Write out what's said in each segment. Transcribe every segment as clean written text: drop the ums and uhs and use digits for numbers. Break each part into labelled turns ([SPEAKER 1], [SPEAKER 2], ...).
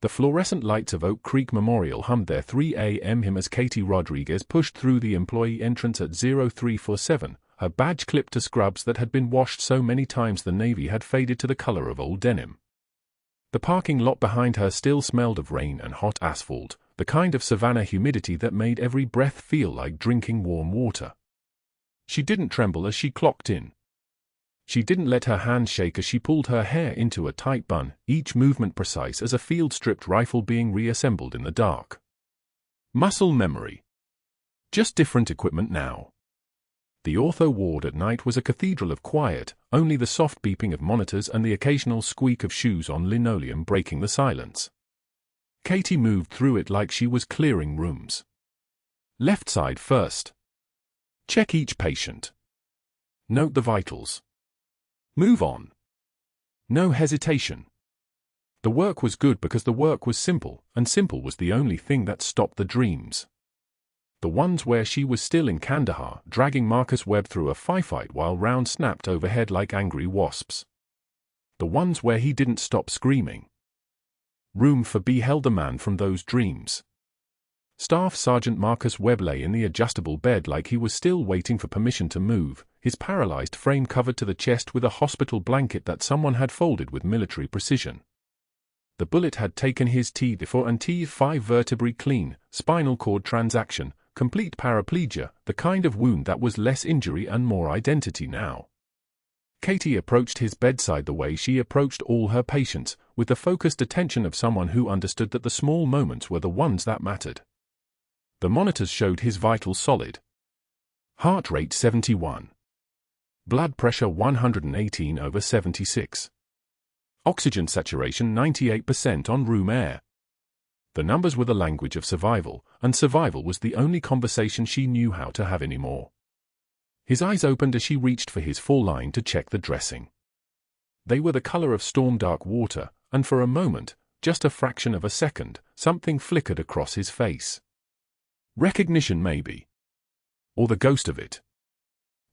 [SPEAKER 1] The fluorescent lights of Oak Creek Memorial hummed their 3 a.m. hymn as Katie Rodriguez pushed through the employee entrance at 0347, her badge clipped to scrubs that had been washed so many times the navy had faded to the color of old denim. The parking lot behind her still smelled of rain and hot asphalt, the kind of Savannah humidity that made every breath feel like drinking warm water. She didn't tremble as she clocked in. She didn't let her hands shake as she pulled her hair into a tight bun, each movement precise as a field-stripped rifle being reassembled in the dark. Muscle memory. Just different equipment now. The ortho ward at night was a cathedral of quiet, only the soft beeping of monitors and the occasional squeak of shoes on linoleum breaking the silence. Katie moved through it like she was clearing rooms. Left side first. Check each patient. Note the vitals. Move on. No hesitation. The work was good because the work was simple, and simple was the only thing that stopped the dreams. The ones where she was still in Kandahar, dragging Marcus Webb through a firefight while rounds snapped overhead like angry wasps. The ones where he didn't stop screaming. Room for B held the man from those dreams. Staff Sergeant Marcus Webb lay in the adjustable bed like he was still waiting for permission to move, his paralyzed frame covered to the chest with a hospital blanket that someone had folded with military precision. The bullet had taken his T4 and T5 vertebrae clean, spinal cord transaction, complete paraplegia, the kind of wound that was less injury and more identity now. Katie approached his bedside the way she approached all her patients, with the focused attention of someone who understood that the small moments were the ones that mattered. The monitors showed his vitals solid. Heart rate 71. Blood pressure 118/76. Oxygen saturation 98% on room air. The numbers were the language of survival, and survival was the only conversation she knew how to have anymore. His eyes opened as she reached for his full line to check the dressing. They were the color of storm-dark water, and for a moment, just a fraction of a second, something flickered across his face. Recognition maybe. Or the ghost of it.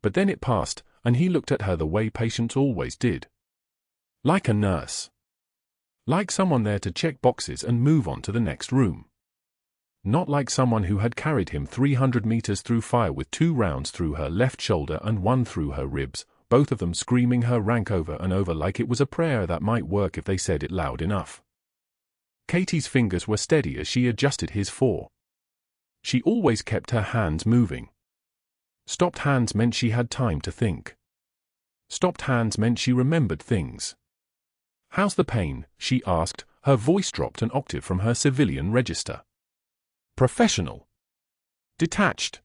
[SPEAKER 1] But then it passed, and he looked at her the way patients always did. Like a nurse. Like someone there to check boxes and move on to the next room. Not like someone who had carried him 300 meters through fire with 2 rounds through her left shoulder and 1 through her ribs, both of them screaming her rank over and over like it was a prayer that might work if they said it loud enough. Katie's fingers were steady as she adjusted his 4. She always kept her hands moving. Stopped hands meant she had time to think. Stopped hands meant she remembered things. "How's the pain?" she asked, her voice dropped an octave from her civilian register. Professional. Detached.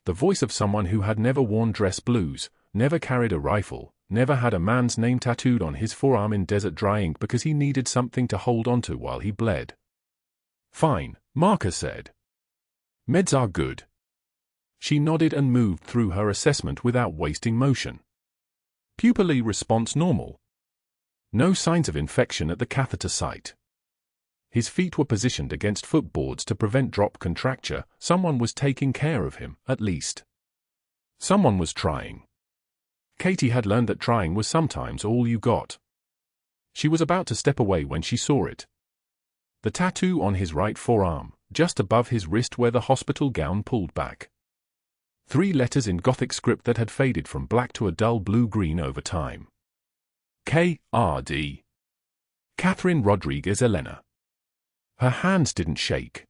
[SPEAKER 1] The voice of someone who had never worn dress blues, never carried a rifle, never had a man's name tattooed on his forearm in desert dry ink because he needed something to hold onto while he bled. "Fine," Marcus said. "Meds are good." She nodded and moved through her assessment without wasting motion. Pupillary response normal. No signs of infection at the catheter site. His feet were positioned against footboards to prevent drop contracture. Someone was taking care of him, at least. Someone was trying. Katie had learned that trying was sometimes all you got. She was about to step away when she saw it. The tattoo on his right forearm, just above his wrist where the hospital gown pulled back. 3 letters in Gothic script that had faded from black to a dull blue-green over time. K.R.D. Catherine Rodriguez Elena. Her hands didn't shake.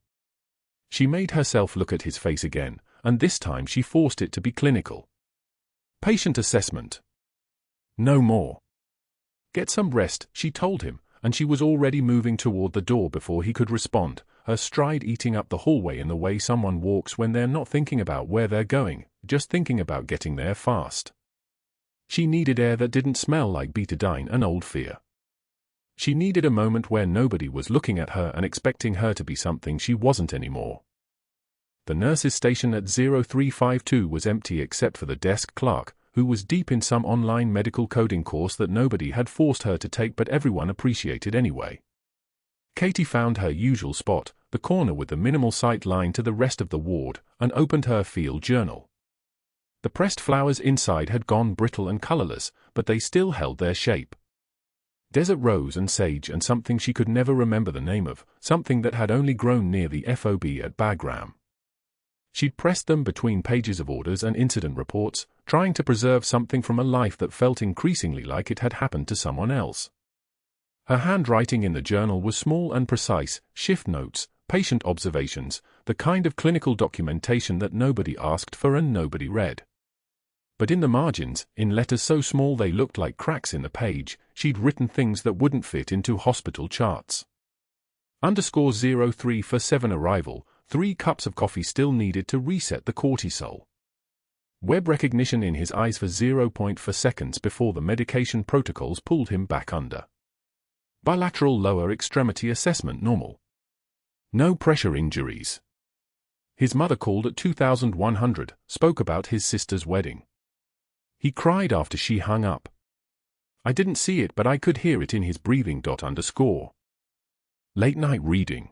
[SPEAKER 1] She made herself look at his face again, and this time she forced it to be clinical. Patient assessment. No more. Get some rest, she told him, and she was already moving toward the door before he could respond, her stride eating up the hallway in the way someone walks when they're not thinking about where they're going, just thinking about getting there fast. She needed air that didn't smell like betadine and old fear. She needed a moment where nobody was looking at her and expecting her to be something she wasn't anymore. The nurse's station at 0352 was empty except for the desk clerk, who was deep in some online medical coding course that nobody had forced her to take but everyone appreciated anyway. Katie found her usual spot, the corner with the minimal sight line to the rest of the ward, and opened her field journal. The pressed flowers inside had gone brittle and colorless, but they still held their shape. Desert rose and sage and something she could never remember the name of, something that had only grown near the FOB at Bagram. She'd pressed them between pages of orders and incident reports, trying to preserve something from a life that felt increasingly like it had happened to someone else. Her handwriting in the journal was small and precise, shift notes, patient observations, the kind of clinical documentation that nobody asked for and nobody read. But in the margins, in letters so small they looked like cracks in the page, she'd written things that wouldn't fit into hospital charts. _03 for 7 arrival, 3 cups of coffee still needed to reset the cortisol. Web recognition in his eyes for 0.4 seconds before the medication protocols pulled him back under. Bilateral lower extremity assessment normal. No pressure injuries. His mother called at 2100, spoke about his sister's wedding. He cried after she hung up. I didn't see it, but I could hear it in his breathing. Late night reading.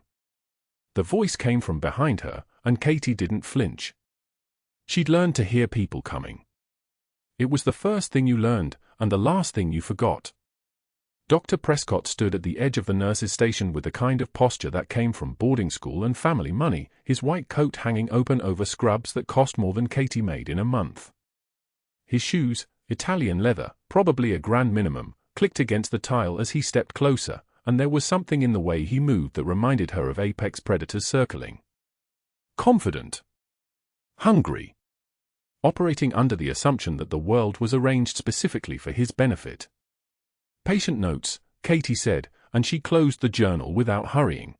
[SPEAKER 1] The voice came from behind her, and Katie didn't flinch. She'd learned to hear people coming. It was the first thing you learned, and the last thing you forgot. Dr. Prescott stood at the edge of the nurse's station with the kind of posture that came from boarding school and family money, his white coat hanging open over scrubs that cost more than Katie made in a month. His shoes, Italian leather, probably a grand minimum, clicked against the tile as he stepped closer, and there was something in the way he moved that reminded her of apex predators circling. Confident. Hungry. Operating under the assumption that the world was arranged specifically for his benefit. Patient notes, Katie said, and she closed the journal without hurrying.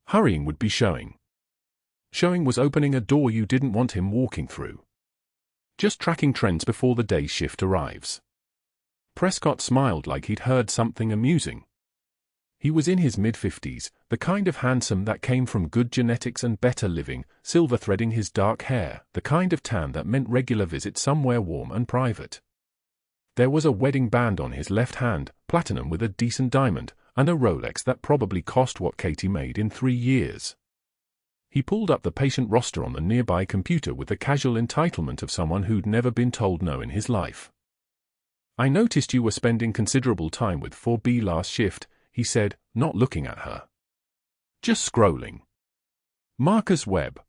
[SPEAKER 1] Hurrying would be showing. Showing was opening a door you didn't want him walking through. Just tracking trends before the day shift arrives. Prescott smiled like he'd heard something amusing. He was in his mid-50s, the kind of handsome that came from good genetics and better living, silver threading his dark hair, the kind of tan that meant regular visits somewhere warm and private. There was a wedding band on his left hand, platinum with a decent diamond, and a Rolex that probably cost what Katie made in 3 years. He pulled up the patient roster on the nearby computer with the casual entitlement of someone who'd never been told no in his life. I noticed you were spending considerable time with 4B last shift, he said, not looking at her. Just scrolling. Marcus Webb.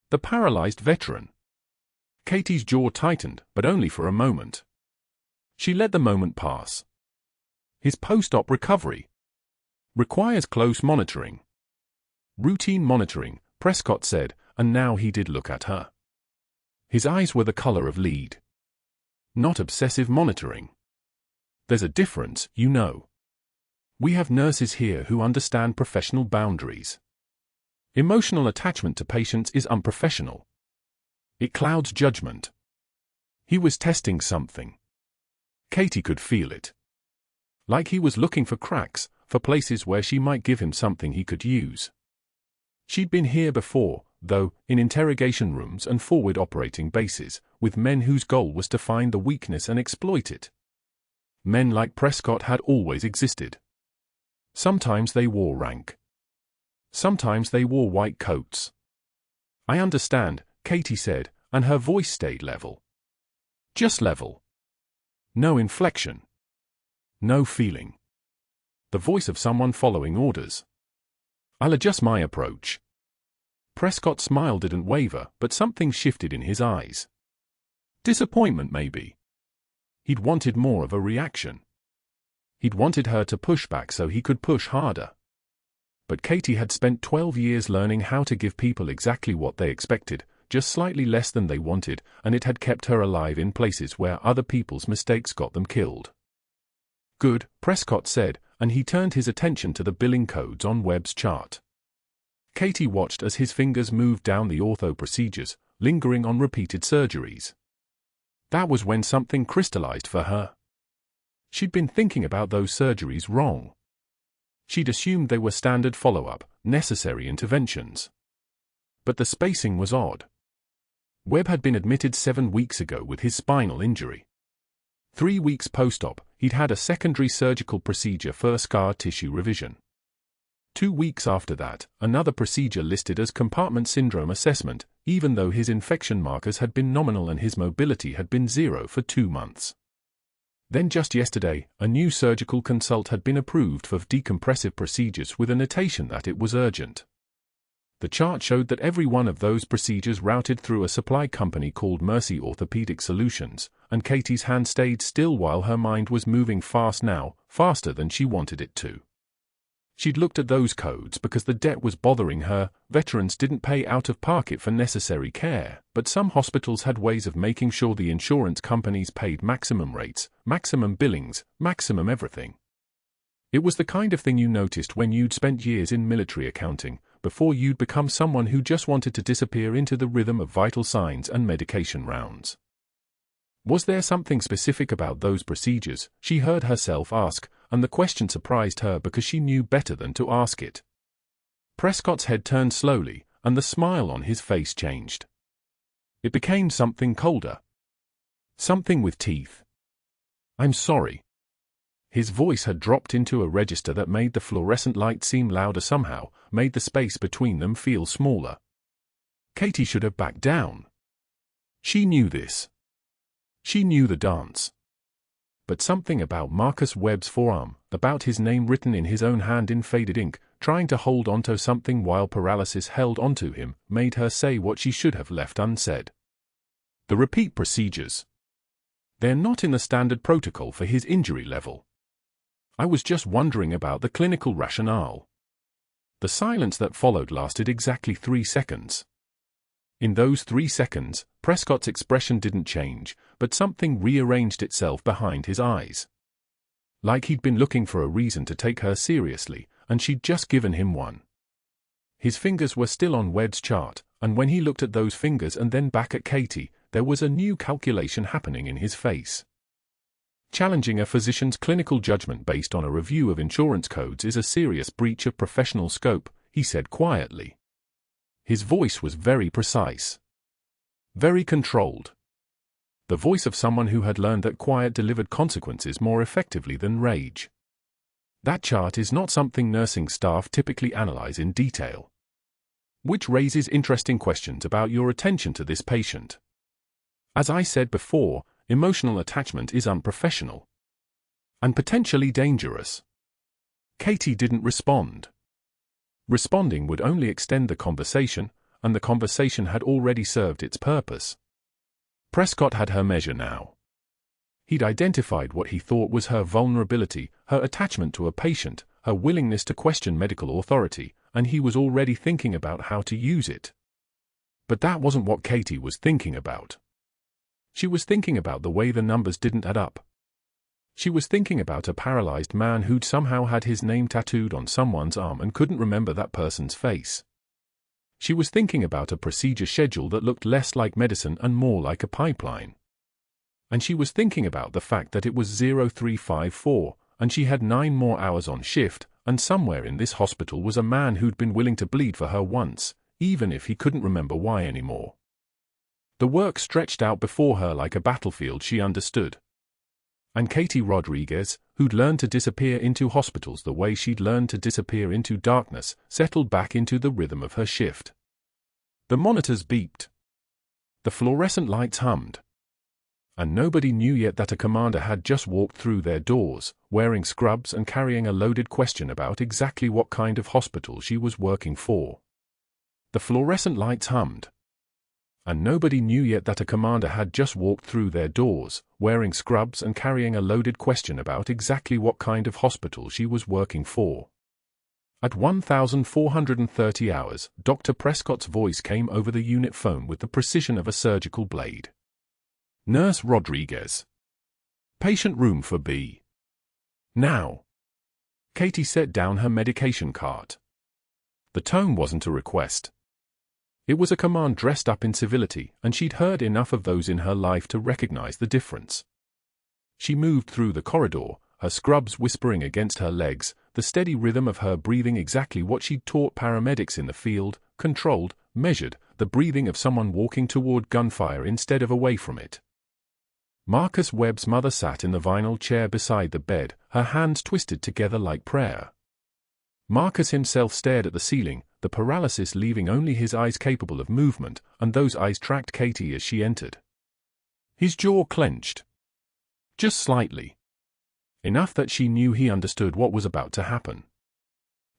[SPEAKER 1] The paralyzed veteran. Katie's jaw tightened, but only for a moment. She let the moment pass. His post-op recovery. Requires close monitoring. Routine monitoring, Prescott said, and now he did look at her. His eyes were the color of lead. Not obsessive monitoring. There's a difference, you know. We have nurses here who understand professional boundaries. Emotional attachment to patients is unprofessional. It clouds judgment. He was testing something. Katie could feel it. Like he was looking for cracks, for places where she might give him something he could use. She'd been here before, though, in interrogation rooms and forward operating bases, with men whose goal was to find the weakness and exploit it. Men like Prescott had always existed. Sometimes they wore rank. Sometimes they wore white coats. I understand, Katie said, and her voice stayed level. Just level. No inflection. No feeling. The voice of someone following orders. I'll adjust my approach. Prescott's smile didn't waver, but something shifted in his eyes. Disappointment, maybe. He'd wanted more of a reaction. He'd wanted her to push back so he could push harder. But Katie had spent 12 years learning how to give people exactly what they expected, just slightly less than they wanted, and it had kept her alive in places where other people's mistakes got them killed. Good, Prescott said, and he turned his attention to the billing codes on Webb's chart. Katie watched as his fingers moved down the ortho procedures, lingering on repeated surgeries. That was when something crystallized for her. She'd been thinking about those surgeries wrong. She'd assumed they were standard follow-up, necessary interventions. But the spacing was odd. Webb had been admitted 7 weeks ago with his spinal injury. 3 weeks post-op, he'd had a secondary surgical procedure for scar tissue revision. 2 weeks after that, another procedure listed as compartment syndrome assessment, even though his infection markers had been nominal and his mobility had been 0 for 2 months. Then just yesterday, a new surgical consult had been approved for decompressive procedures with a notation that it was urgent. The chart showed that every one of those procedures routed through a supply company called Mercy Orthopedic Solutions, and Katie's hand stayed still while her mind was moving fast now, faster than she wanted it to. She'd looked at those codes because the debt was bothering her. Veterans didn't pay out of pocket for necessary care, but some hospitals had ways of making sure the insurance companies paid maximum rates, maximum billings, maximum everything. It was the kind of thing you noticed when you'd spent years in military accounting, before you'd become someone who just wanted to disappear into the rhythm of vital signs and medication rounds. Was there something specific about those procedures, she heard herself ask, and the question surprised her because she knew better than to ask it. Prescott's head turned slowly, and the smile on his face changed. It became something colder. Something with teeth. "I'm sorry." His voice had dropped into a register that made the fluorescent light seem louder somehow, made the space between them feel smaller. Katie should have backed down. She knew this. She knew the dance. But something about Marcus Webb's forearm, about his name written in his own hand in faded ink, trying to hold onto something while paralysis held onto him, made her say what she should have left unsaid. The repeat procedures. They're not in the standard protocol for his injury level. I was just wondering about the clinical rationale. The silence that followed lasted exactly 3 seconds. In those 3 seconds, Prescott's expression didn't change, but something rearranged itself behind his eyes. Like he'd been looking for a reason to take her seriously, and she'd just given him one. His fingers were still on Webb's chart, and when he looked at those fingers and then back at Katie, there was a new calculation happening in his face. Challenging a physician's clinical judgment based on a review of insurance codes is a serious breach of professional scope, he said quietly. His voice was very precise. Very controlled. The voice of someone who had learned that quiet delivered consequences more effectively than rage. That chart is not something nursing staff typically analyze in detail. Which raises interesting questions about your attention to this patient. As I said before, emotional attachment is unprofessional. And potentially dangerous. Katie didn't respond. Responding would only extend the conversation, and the conversation had already served its purpose. Prescott had her measure now. He'd identified what he thought was her vulnerability, her attachment to a patient, her willingness to question medical authority, and he was already thinking about how to use it. But that wasn't what Katie was thinking about. She was thinking about the way the numbers didn't add up. She was thinking about a paralyzed man who'd somehow had his name tattooed on someone's arm and couldn't remember that person's face. She was thinking about a procedure schedule that looked less like medicine and more like a pipeline. And she was thinking about the fact that it was 0354, and she had 9 more hours on shift, and somewhere in this hospital was a man who'd been willing to bleed for her once, even if he couldn't remember why anymore. The work stretched out before her like a battlefield she understood. And Katie Rodriguez, who'd learned to disappear into hospitals the way she'd learned to disappear into darkness, settled back into the rhythm of her shift. The monitors beeped. The fluorescent lights hummed. And nobody knew yet that a commander had just walked through their doors, wearing scrubs and carrying a loaded question about exactly what kind of hospital she was working for. The fluorescent lights hummed. And nobody knew yet that a commander had just walked through their doors, wearing scrubs and carrying a loaded question about exactly what kind of hospital she was working for. At 1,430 hours, Dr. Prescott's voice came over the unit phone with the precision of a surgical blade. Nurse Rodriguez. Patient room for B. Now. Katie set down her medication cart. The tone wasn't a request. It was a command dressed up in civility, and she'd heard enough of those in her life to recognize the difference. She moved through the corridor, her scrubs whispering against her legs, the steady rhythm of her breathing exactly what she'd taught paramedics in the field, controlled, measured, the breathing of someone walking toward gunfire instead of away from it. Marcus Webb's mother sat in the vinyl chair beside the bed, her hands twisted together like prayer. Marcus himself stared at the ceiling, the paralysis leaving only his eyes capable of movement, and those eyes tracked Katie as she entered. His jaw clenched. Just slightly. Enough that she knew he understood what was about to happen.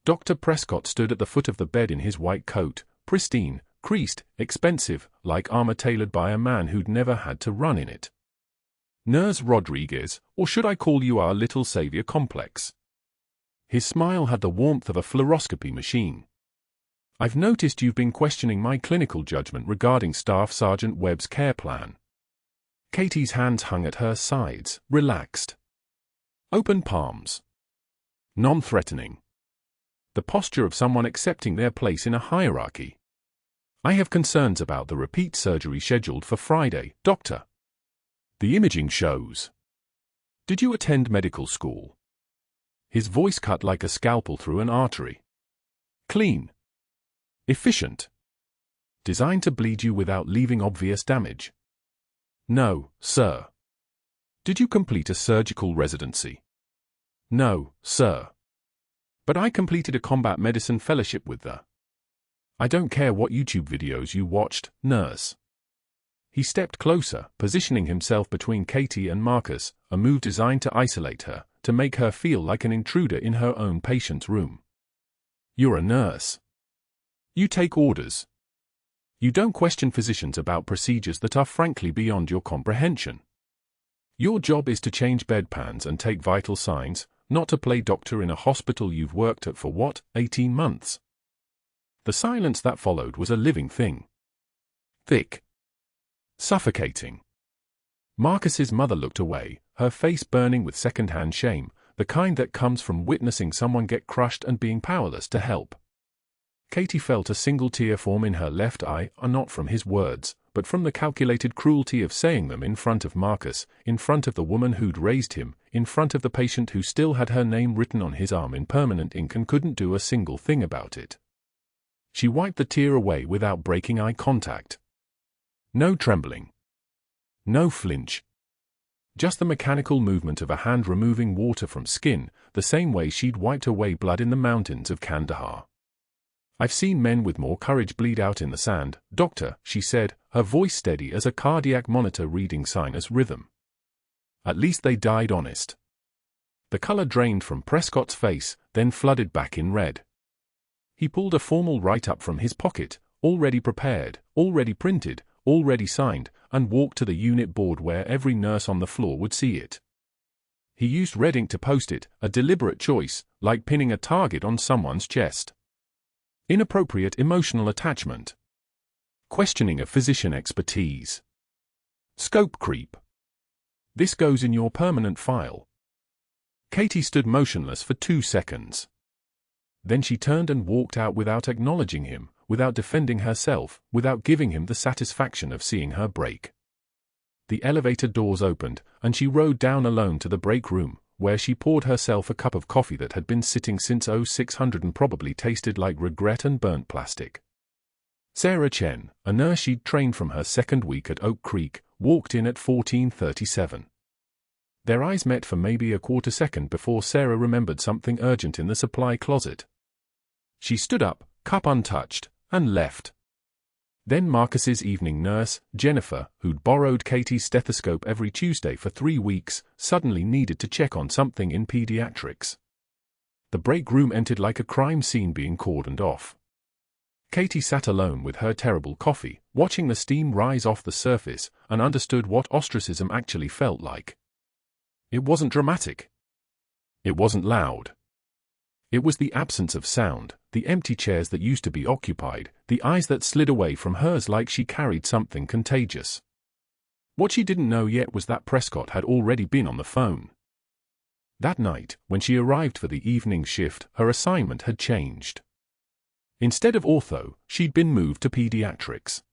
[SPEAKER 1] Dr. Prescott stood at the foot of the bed in his white coat, pristine, creased, expensive, like armor tailored by a man who'd never had to run in it. "Nurse Rodriguez, or should I call you our little savior complex?" His smile had the warmth of a fluoroscopy machine. "I've noticed you've been questioning my clinical judgment regarding Staff Sergeant Webb's care plan." Katie's hands hung at her sides, relaxed. Open palms. Non-threatening. The posture of someone accepting their place in a hierarchy. "I have concerns about the repeat surgery scheduled for Friday, Doctor. The imaging shows. Did you attend medical school?" His voice cut like a scalpel through an artery. "Clean. Efficient. Designed to bleed you without leaving obvious damage." "No, sir." "Did you complete a surgical residency?" "No, sir. But I completed a combat medicine fellowship with the—" "I don't care what YouTube videos you watched, nurse." He stepped closer, positioning himself between Katie and Marcus, a move designed to isolate her, to make her feel like an intruder in her own patient's room. "You're a nurse. You take orders. You don't question physicians about procedures that are frankly beyond your comprehension. Your job is to change bedpans and take vital signs, not to play doctor in a hospital you've worked at for what, 18 months? The silence that followed was a living thing. Thick. Suffocating. Marcus's mother looked away, her face burning with second-hand shame, the kind that comes from witnessing someone get crushed and being powerless to help. Katie felt a single tear form in her left eye, not from his words, but from the calculated cruelty of saying them in front of Marcus, in front of the woman who'd raised him, in front of the patient who still had her name written on his arm in permanent ink and couldn't do a single thing about it. She wiped the tear away without breaking eye contact. No trembling. No flinch. Just the mechanical movement of a hand removing water from skin, the same way she'd wiped away blood in the mountains of Kandahar. "I've seen men with more courage bleed out in the sand, Doctor," she said, her voice steady as a cardiac monitor reading sinus rhythm. "At least they died honest." The color drained from Prescott's face, then flooded back in red. He pulled a formal write-up from his pocket, already prepared, already printed, already signed, and walked to the unit board where every nurse on the floor would see it. He used red ink to post it, a deliberate choice, like pinning a target on someone's chest. Inappropriate emotional attachment. Questioning of physician expertise. Scope creep. This goes in your permanent file. Katie stood motionless for 2 seconds. Then she turned and walked out without acknowledging him, without defending herself, without giving him the satisfaction of seeing her break. The elevator doors opened, and she rode down alone to the break room, where she poured herself a cup of coffee that had been sitting since 0600 and probably tasted like regret and burnt plastic. Sarah Chen, a nurse she'd trained from her second week at Oak Creek, walked in at 14:37. Their eyes met for maybe a quarter second before Sarah remembered something urgent in the supply closet. She stood up, cup untouched, and left. Then Marcus's evening nurse, Jennifer, who'd borrowed Katie's stethoscope every Tuesday for 3 weeks, suddenly needed to check on something in pediatrics. The break room entered like a crime scene being cordoned off. Katie sat alone with her terrible coffee, watching the steam rise off the surface, and understood what ostracism actually felt like. It wasn't dramatic. It wasn't loud. It was the absence of sound, the empty chairs that used to be occupied, the eyes that slid away from hers like she carried something contagious. What she didn't know yet was that Prescott had already been on the phone. That night, when she arrived for the evening shift, her assignment had changed. Instead of ortho, she'd been moved to pediatrics.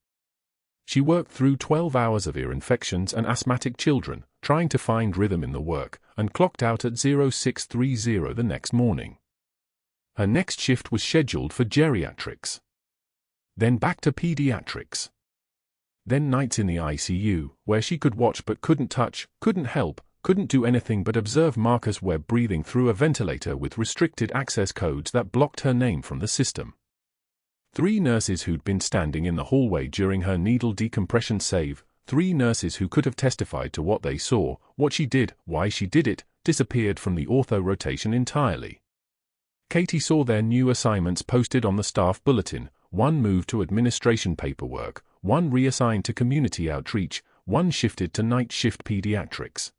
[SPEAKER 1] She worked through 12 hours of ear infections and asthmatic children, trying to find rhythm in the work, and clocked out at 0630 the next morning. Her next shift was scheduled for geriatrics. Then back to pediatrics. Then nights in the ICU, where she could watch but couldn't touch, couldn't help, couldn't do anything but observe Marcus Webb breathing through a ventilator with restricted access codes that blocked her name from the system. 3 nurses who'd been standing in the hallway during her needle decompression save, 3 nurses who could have testified to what they saw, what she did, why she did it, disappeared from the ortho rotation entirely. Katie saw their new assignments posted on the staff bulletin, 1 moved to administration paperwork, 1 reassigned to community outreach, 1 shifted to night shift pediatrics.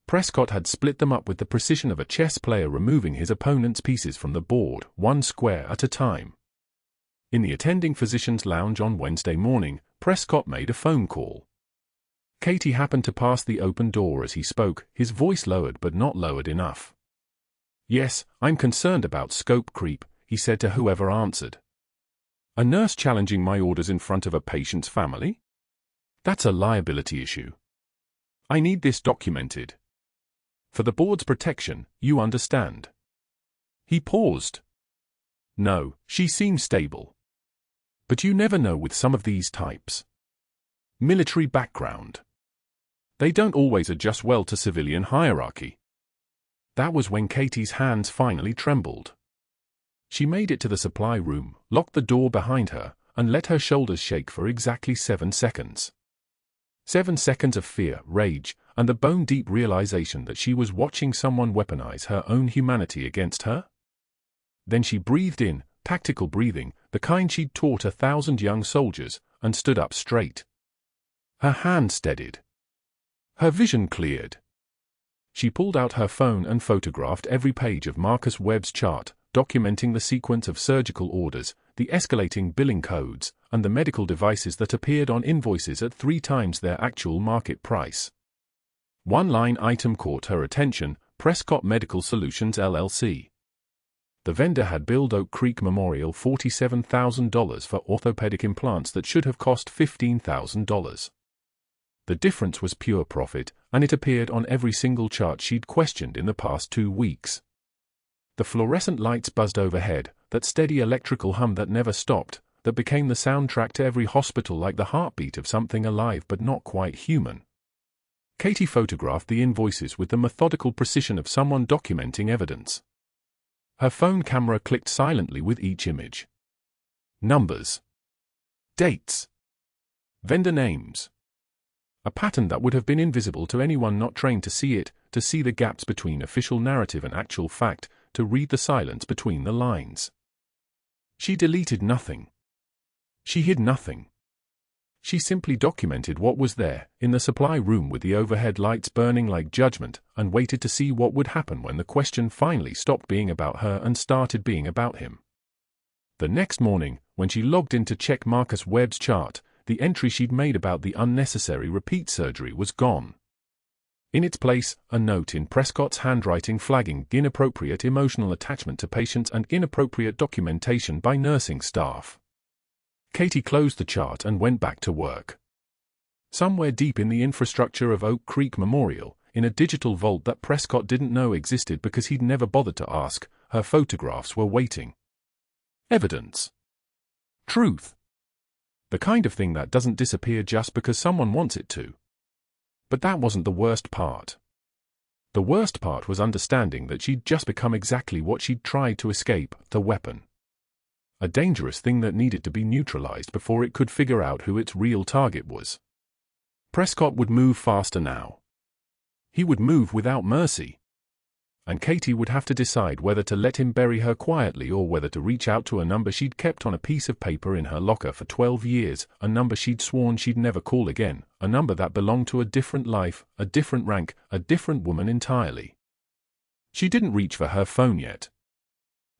[SPEAKER 1] Prescott had split them up with the precision of a chess player removing his opponent's pieces from the board, 1 square at a time. In the attending physician's lounge on Wednesday morning, Prescott made a phone call. Katie happened to pass the open door as he spoke, his voice lowered but not lowered enough. "Yes, I'm concerned about scope creep," he said to whoever answered. "A nurse challenging my orders in front of a patient's family? That's a liability issue. I need this documented. For the board's protection, you understand." He paused. "No, she seems stable. But you never know with some of these types. Military background. They don't always adjust well to civilian hierarchy." That was when Katie's hands finally trembled. She made it to the supply room, locked the door behind her, and let her shoulders shake for exactly 7 seconds. 7 seconds of fear, rage, and the bone-deep realization that she was watching someone weaponize her own humanity against her. Then she breathed in, tactical breathing, the kind she'd taught 1,000 young soldiers, and stood up straight. Her hand steadied. Her vision cleared. She pulled out her phone and photographed every page of Marcus Webb's chart, documenting the sequence of surgical orders, the escalating billing codes, and the medical devices that appeared on invoices at 3 times their actual market price. 1 line item caught her attention: Prescott Medical Solutions LLC. The vendor had billed Oak Creek Memorial $47,000 for orthopedic implants that should have cost $15,000. The difference was pure profit, and it appeared on every single chart she'd questioned in the past 2 weeks. The fluorescent lights buzzed overhead, that steady electrical hum that never stopped, that became the soundtrack to every hospital like the heartbeat of something alive but not quite human. Katie photographed the invoices with the methodical precision of someone documenting evidence. Her phone camera clicked silently with each image. Numbers. Dates. Vendor names. A pattern that would have been invisible to anyone not trained to see it, to see the gaps between official narrative and actual fact, to read the silence between the lines. She deleted nothing. She hid nothing. She simply documented what was there, in the supply room with the overhead lights burning like judgment, and waited to see what would happen when the question finally stopped being about her and started being about him. The next morning, when she logged in to check Marcus Webb's chart, the entry she'd made about the unnecessary repeat surgery was gone. In its place, a note in Prescott's handwriting flagging inappropriate emotional attachment to patients and inappropriate documentation by nursing staff. Katie closed the chart and went back to work. Somewhere deep in the infrastructure of Oak Creek Memorial, in a digital vault that Prescott didn't know existed because he'd never bothered to ask, her photographs were waiting. Evidence. Truth. The kind of thing that doesn't disappear just because someone wants it to. But that wasn't the worst part. The worst part was understanding that she'd just become exactly what she'd tried to escape, the weapon. A dangerous thing that needed to be neutralized before it could figure out who its real target was. Prescott would move faster now. He would move without mercy. And Katie would have to decide whether to let him bury her quietly or whether to reach out to a number she'd kept on a piece of paper in her locker for 12 years, a number she'd sworn she'd never call again, a number that belonged to a different life, a different rank, a different woman entirely. She didn't reach for her phone yet.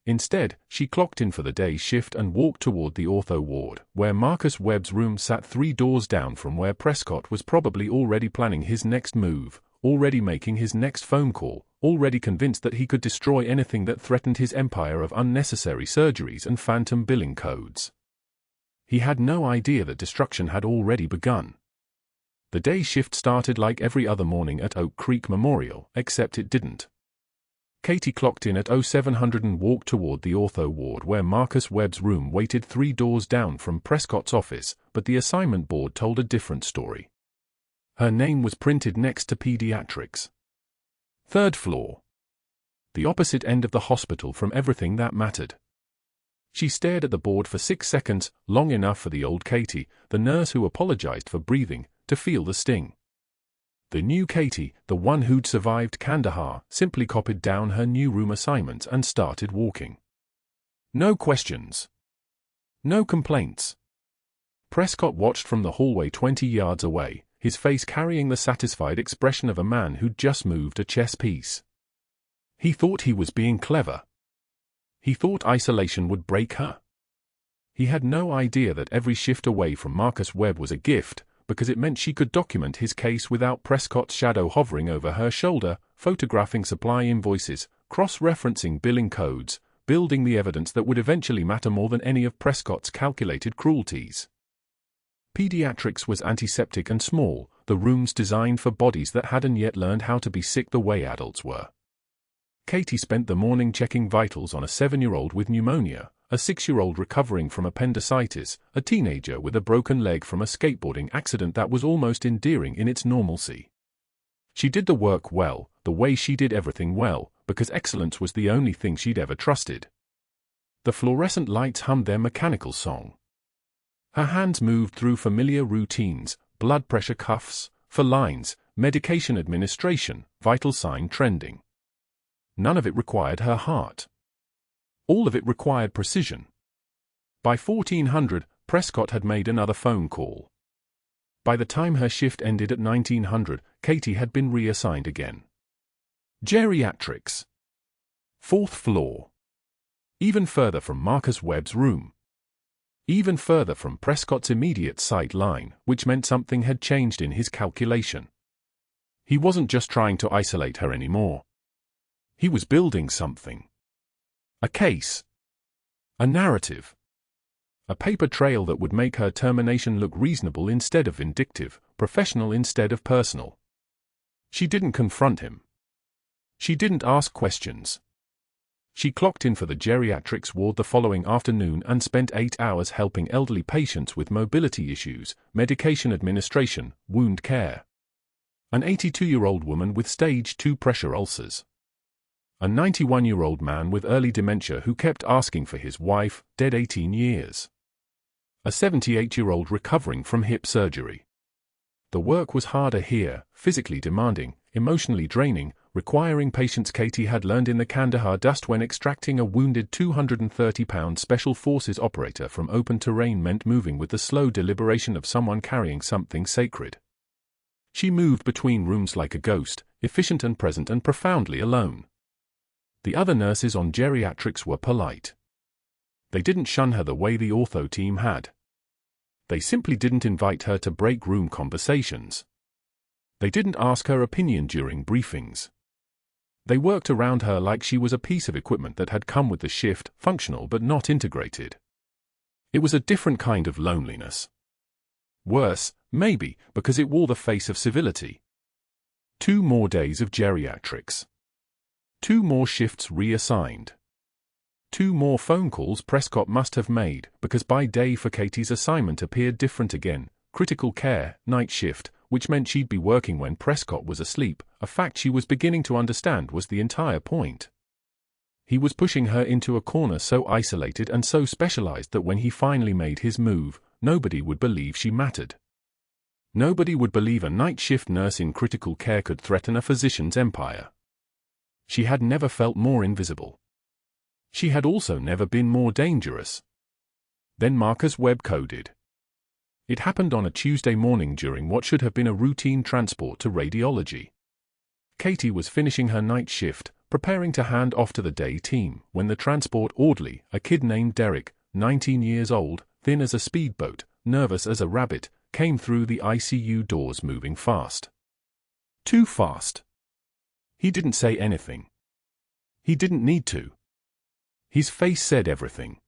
[SPEAKER 1] Instead, she clocked in for the day shift and walked toward the ortho ward, where Marcus Webb's room sat 3 doors down from where Prescott was probably already planning his next move, already making his next phone call, already convinced that he could destroy anything that threatened his empire of unnecessary surgeries and phantom billing codes. He had no idea that destruction had already begun. The day shift started like every other morning at Oak Creek Memorial, except it didn't. Katie clocked in at 0700 and walked toward the ortho ward where Marcus Webb's room waited 3 doors down from Prescott's office, but the assignment board told a different story. Her name was printed next to pediatrics. 3rd floor. The opposite end of the hospital from everything that mattered. She stared at the board for 6 seconds, long enough for the old Katie, the nurse who apologized for breathing, to feel the sting. The new Katie, the one who'd survived Kandahar, simply copied down her new room assignment and started walking. No questions. No complaints. Prescott watched from the hallway 20 yards away, his face carrying the satisfied expression of a man who'd just moved a chess piece. He thought he was being clever. He thought isolation would break her. He had no idea that every shift away from Marcus Webb was a gift, because it meant she could document his case without Prescott's shadow hovering over her shoulder, photographing supply invoices, cross-referencing billing codes, building the evidence that would eventually matter more than any of Prescott's calculated cruelties. Pediatrics was antiseptic and small, the rooms designed for bodies that hadn't yet learned how to be sick the way adults were. Katie spent the morning checking vitals on a 7-year-old with pneumonia, a 6-year-old recovering from appendicitis, a teenager with a broken leg from a skateboarding accident that was almost endearing in its normalcy. She did the work well, the way she did everything well, because excellence was the only thing she'd ever trusted. The fluorescent lights hummed their mechanical song. Her hands moved through familiar routines, blood pressure cuffs, for lines, medication administration, vital sign trending. None of it required her heart. All of it required precision. By 1400, Prescott had made another phone call. By the time her shift ended at 1900, Katie had been reassigned again. Geriatrics. 4th floor. Even further from Marcus Webb's room. Even further from Prescott's immediate sight line, which meant something had changed in his calculation. He wasn't just trying to isolate her anymore. He was building something. A case. A narrative. A paper trail that would make her termination look reasonable instead of vindictive, professional instead of personal. She didn't confront him. She didn't ask questions. She clocked in for the geriatrics ward the following afternoon and spent 8 hours helping elderly patients with mobility issues, medication administration, wound care. An 82-year-old woman with stage 2 pressure ulcers. A 91-year-old man with early dementia who kept asking for his wife, dead 18 years. A 78-year-old recovering from hip surgery. The work was harder here, physically demanding, emotionally draining, requiring patience Katie had learned in the Kandahar dust when extracting a wounded 230-pound Special Forces operator from open terrain meant moving with the slow deliberation of someone carrying something sacred. She moved between rooms like a ghost, efficient and present and profoundly alone. The other nurses on geriatrics were polite. They didn't shun her the way the ortho team had. They simply didn't invite her to break room conversations. They didn't ask her opinion during briefings. They worked around her like she was a piece of equipment that had come with the shift, functional but not integrated. It was a different kind of loneliness. Worse, maybe, because it wore the face of civility. 2 more days of geriatrics. 2 more shifts reassigned. 2 more phone calls Prescott must have made, because by day for Katie's assignment appeared different again, critical care, night shift, which meant she'd be working when Prescott was asleep, a fact she was beginning to understand was the entire point. He was pushing her into a corner so isolated and so specialized that when he finally made his move, nobody would believe she mattered. Nobody would believe a night shift nurse in critical care could threaten a physician's empire. She had never felt more invisible. She had also never been more dangerous. Then Marcus Webb coded. It happened on a Tuesday morning during what should have been a routine transport to radiology. Katie was finishing her night shift, preparing to hand off to the day team, when the transport orderly, a kid named Derek, 19 years old, thin as a speedboat, nervous as a rabbit, came through the ICU doors moving fast. Too fast. He didn't say anything. He didn't need to. His face said everything.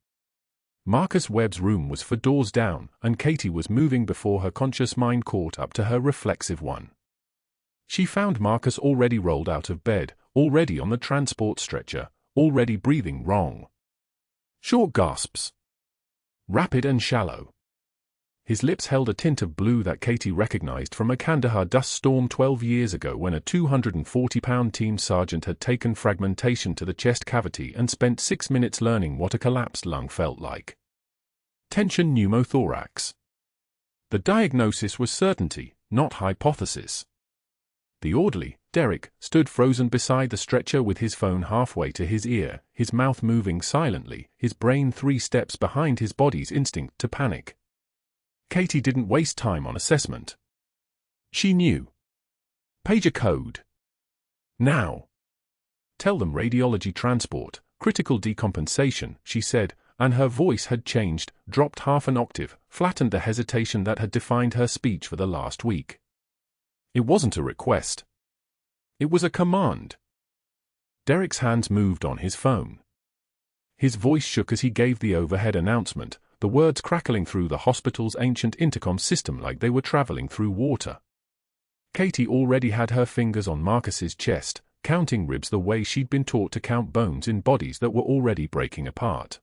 [SPEAKER 1] Marcus Webb's room was for doors down, and Katie was moving before her conscious mind caught up to her reflexive one. She found Marcus already rolled out of bed, already on the transport stretcher, already breathing wrong. Short gasps. Rapid and shallow. His lips held a tint of blue that Katie recognized from a Kandahar dust storm 12 years ago when a 240-pound team sergeant had taken fragmentation to the chest cavity and spent 6 minutes learning what a collapsed lung felt like. Tension pneumothorax. The diagnosis was certainty, not hypothesis. The orderly, Derek, stood frozen beside the stretcher with his phone halfway to his ear, his mouth moving silently, his brain 3 steps behind his body's instinct to panic. Katie didn't waste time on assessment. She knew. Pager code. Now. Tell them radiology transport, critical decompensation, she said, and her voice had changed, dropped half an octave, flattened the hesitation that had defined her speech for the last week. It wasn't a request. It was a command. Derek's hands moved on his phone. His voice shook as he gave the overhead announcement, the words crackling through the hospital's ancient intercom system like they were traveling through water. Katie already had her fingers on Marcus's chest, counting ribs the way she'd been taught to count bones in bodies that were already breaking apart.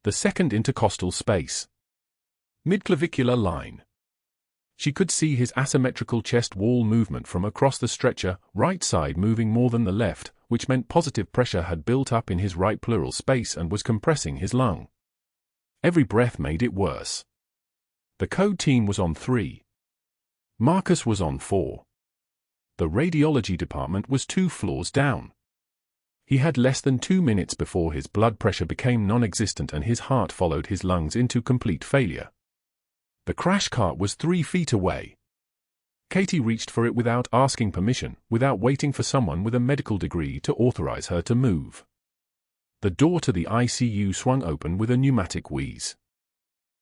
[SPEAKER 1] The second intercostal space. Midclavicular line. She could see his asymmetrical chest wall movement from across the stretcher, right side moving more than the left, which meant positive pressure had built up in his right pleural space and was compressing his lung. Every breath made it worse. The code team was on 3. Marcus was on 4. The radiology department was 2 floors down. He had less than 2 minutes before his blood pressure became non-existent and his heart followed his lungs into complete failure. The crash cart was 3 feet away. Katie reached for it without asking permission, without waiting for someone with a medical degree to authorize her to move. The door to the ICU swung open with a pneumatic wheeze.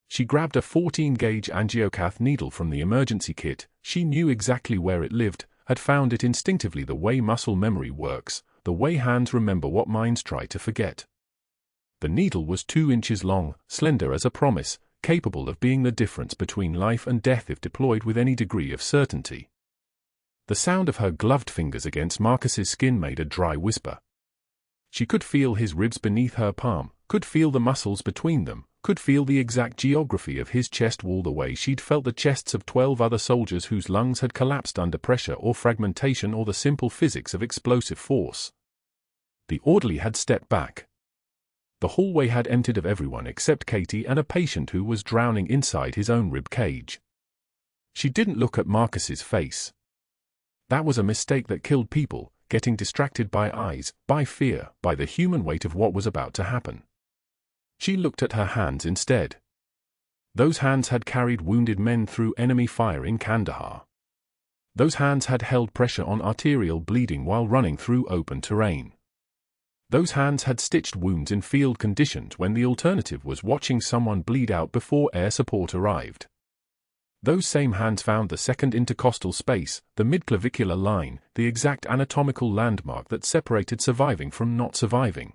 [SPEAKER 1] She grabbed a 14-gauge angiocath needle from the emergency kit. She knew exactly where it lived, had found it instinctively the way muscle memory works, the way hands remember what minds try to forget. The needle was 2 inches long, slender as a promise, capable of being the difference between life and death if deployed with any degree of certainty. The sound of her gloved fingers against Marcus's skin made a dry whisper. She could feel his ribs beneath her palm, could feel the muscles between them, could feel the exact geography of his chest wall the way she'd felt the chests of 12 other soldiers whose lungs had collapsed under pressure or fragmentation or the simple physics of explosive force. The orderly had stepped back. The hallway had emptied of everyone except Katie and a patient who was drowning inside his own rib cage. She didn't look at Marcus's face. That was a mistake that killed people, getting distracted by eyes, by fear, by the human weight of what was about to happen. She looked at her hands instead. Those hands had carried wounded men through enemy fire in Kandahar. Those hands had held pressure on arterial bleeding while running through open terrain. Those hands had stitched wounds in field conditions when the alternative was watching someone bleed out before air support arrived. Those same hands found the second intercostal space, the midclavicular line, the exact anatomical landmark that separated surviving from not surviving.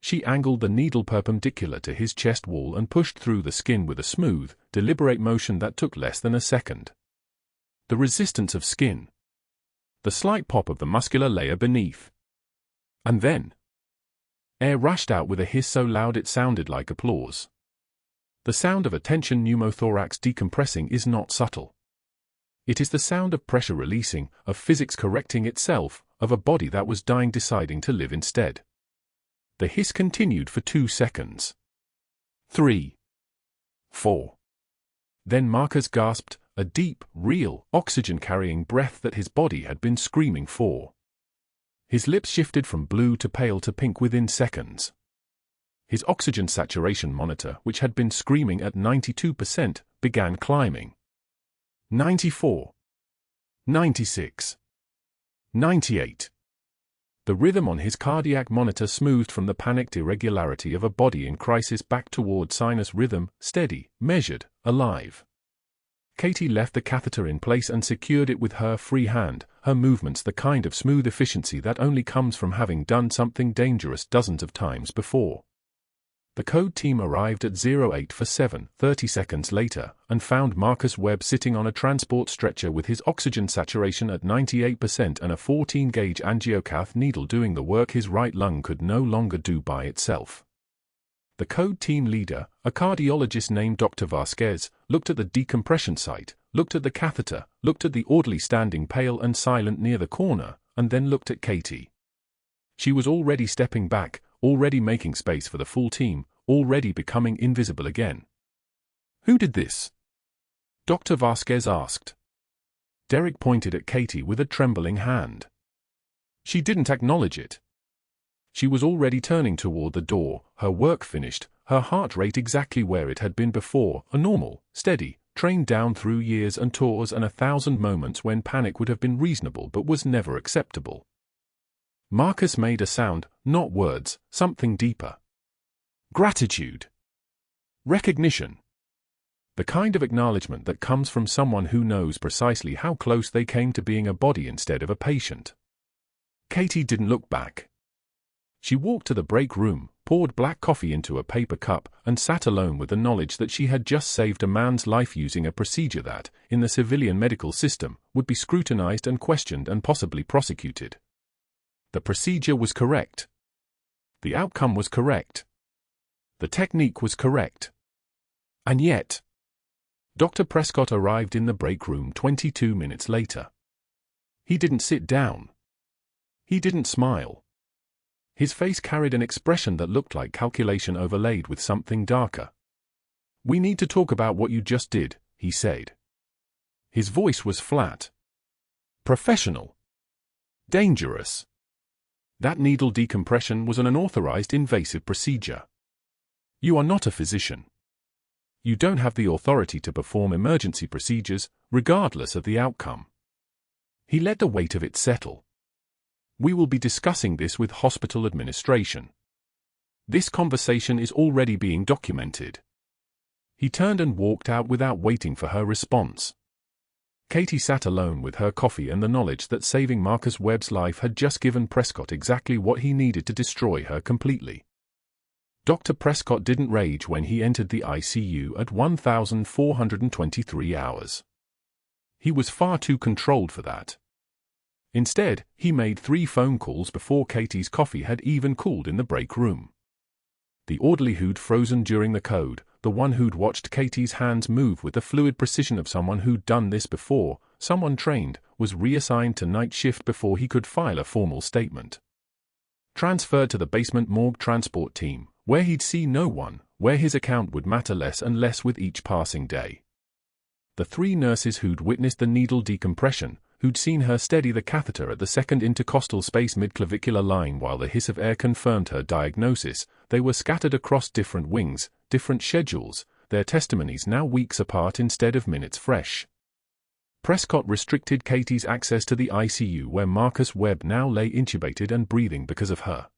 [SPEAKER 1] She angled the needle perpendicular to his chest wall and pushed through the skin with a smooth, deliberate motion that took less than a second. The resistance of skin. The slight pop of the muscular layer beneath. And then, air rushed out with a hiss so loud it sounded like applause. The sound of a tension pneumothorax decompressing is not subtle. It is the sound of pressure releasing, of physics correcting itself, of a body that was dying deciding to live instead. The hiss continued for 2 seconds. 3. 4. Then Marcus gasped, a deep, real, oxygen-carrying breath that his body had been screaming for. His lips shifted from blue to pale to pink within seconds. His oxygen saturation monitor, which had been screaming at 92%, began climbing. 94. 96. 98. The rhythm on his cardiac monitor smoothed from the panicked irregularity of a body in crisis back toward sinus rhythm, steady, measured, alive. Katie left the catheter in place and secured it with her free hand, her movements the kind of smooth efficiency that only comes from having done something dangerous dozens of times before. The code team arrived at 0847, 30 seconds later, and found Marcus Webb sitting on a transport stretcher with his oxygen saturation at 98% and a 14-gauge angiocath needle doing the work his right lung could no longer do by itself. The code team leader, a cardiologist named Dr. Vasquez, looked at the decompression site, looked at the catheter, looked at the orderly standing pale and silent near the corner, and then looked at Katie. She was already stepping back, already making space for the full team, already becoming invisible again. "Who did this?" Dr. Vasquez asked. Derek pointed at Katie with a trembling hand. She didn't acknowledge it. She was already turning toward the door, her work finished, her heart rate exactly where it had been before, a normal, steady, trained down through years and tours and 1,000 moments when panic would have been reasonable but was never acceptable. Marcus made a sound, not words, something deeper. Gratitude. Recognition. The kind of acknowledgement that comes from someone who knows precisely how close they came to being a body instead of a patient. Katie didn't look back. She walked to the break room, poured black coffee into a paper cup, and sat alone with the knowledge that she had just saved a man's life using a procedure that, in the civilian medical system, would be scrutinized and questioned and possibly prosecuted. The procedure was correct. The outcome was correct. The technique was correct. And yet, Dr. Prescott arrived in the break room 22 minutes later. He didn't sit down. He didn't smile. His face carried an expression that looked like calculation overlaid with something darker. "We need to talk about what you just did," he said. His voice was flat. Professional. Dangerous. That needle decompression was an unauthorized invasive procedure. You are not a physician. You don't have the authority to perform emergency procedures, regardless of the outcome. He let the weight of it settle. We will be discussing this with hospital administration. This conversation is already being documented. He turned and walked out without waiting for her response. Katie sat alone with her coffee and the knowledge that saving Marcus Webb's life had just given Prescott exactly what he needed to destroy her completely. Dr. Prescott didn't rage when he entered the ICU at 1,423 hours. He was far too controlled for that. Instead, he made 3 phone calls before Katie's coffee had even cooled in the break room. The orderly who'd frozen during the code, the one who'd watched Katie's hands move with the fluid precision of someone who'd done this before, someone trained, was reassigned to night shift before he could file a formal statement. Transferred to the basement morgue transport team, where he'd see no one, where his account would matter less and less with each passing day. The 3 nurses who'd witnessed the needle decompression, who'd seen her steady the catheter at the second intercostal space midclavicular line while the hiss of air confirmed her diagnosis, they were scattered across different wings, different schedules, their testimonies now weeks apart instead of minutes fresh. Prescott restricted Katie's access to the ICU where Marcus Webb now lay intubated and breathing because of her.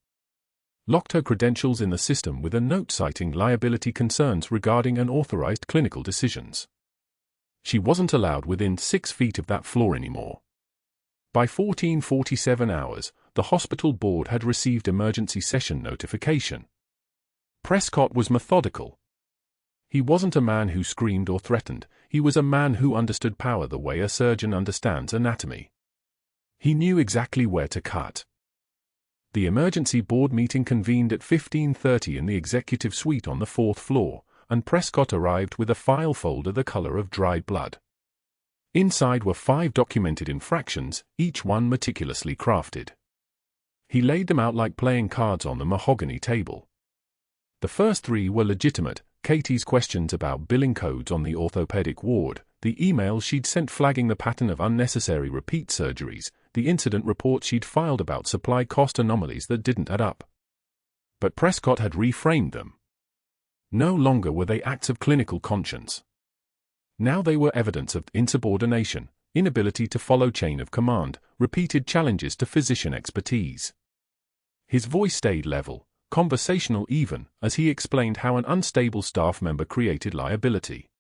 [SPEAKER 1] Locked her credentials in the system with a note citing liability concerns regarding unauthorized clinical decisions. She wasn't allowed within 6 feet of that floor anymore. By 14:47 hours, the hospital board had received emergency session notification. Prescott was methodical. He wasn't a man who screamed or threatened, he was a man who understood power the way a surgeon understands anatomy. He knew exactly where to cut. The emergency board meeting convened at 15:30 in the executive suite on the 4th floor, and Prescott arrived with a file folder the color of dried blood. Inside were 5 documented infractions, each one meticulously crafted. He laid them out like playing cards on the mahogany table. The first 3 were legitimate: Katie's questions about billing codes on the orthopedic ward, the email she'd sent flagging the pattern of unnecessary repeat surgeries, the incident report she'd filed about supply cost anomalies that didn't add up. But Prescott had reframed them. No longer were they acts of clinical conscience. Now they were evidence of insubordination, inability to follow chain of command, repeated challenges to physician expertise. His voice stayed level, conversational even, as he explained how an unstable staff member created liability.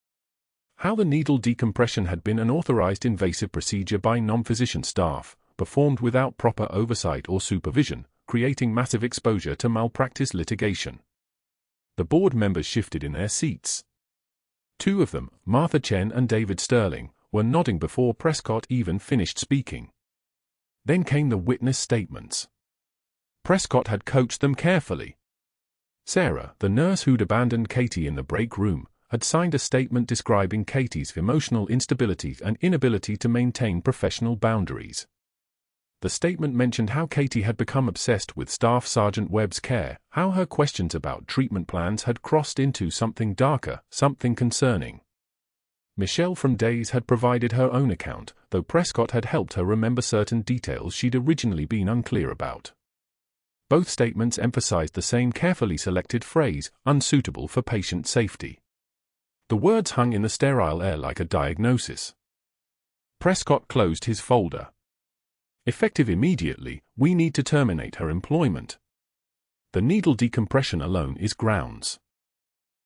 [SPEAKER 1] How the needle decompression had been an authorized invasive procedure by non-physician staff, performed without proper oversight or supervision, creating massive exposure to malpractice litigation. The board members shifted in their seats. 2 of them, Martha Chen and David Sterling, were nodding before Prescott even finished speaking. Then came the witness statements. Prescott had coached them carefully. Sarah, the nurse who'd abandoned Katie in the break room, had signed a statement describing Katie's emotional instability and inability to maintain professional boundaries. The statement mentioned how Katie had become obsessed with Staff Sergeant Webb's care, how her questions about treatment plans had crossed into something darker, something concerning. Michelle from Days had provided her own account, though Prescott had helped her remember certain details she'd originally been unclear about. Both statements emphasized the same carefully selected phrase, unsuitable for patient safety. The words hung in the sterile air like a diagnosis. Prescott closed his folder. Effective immediately, we need to terminate her employment. The needle decompression alone is grounds.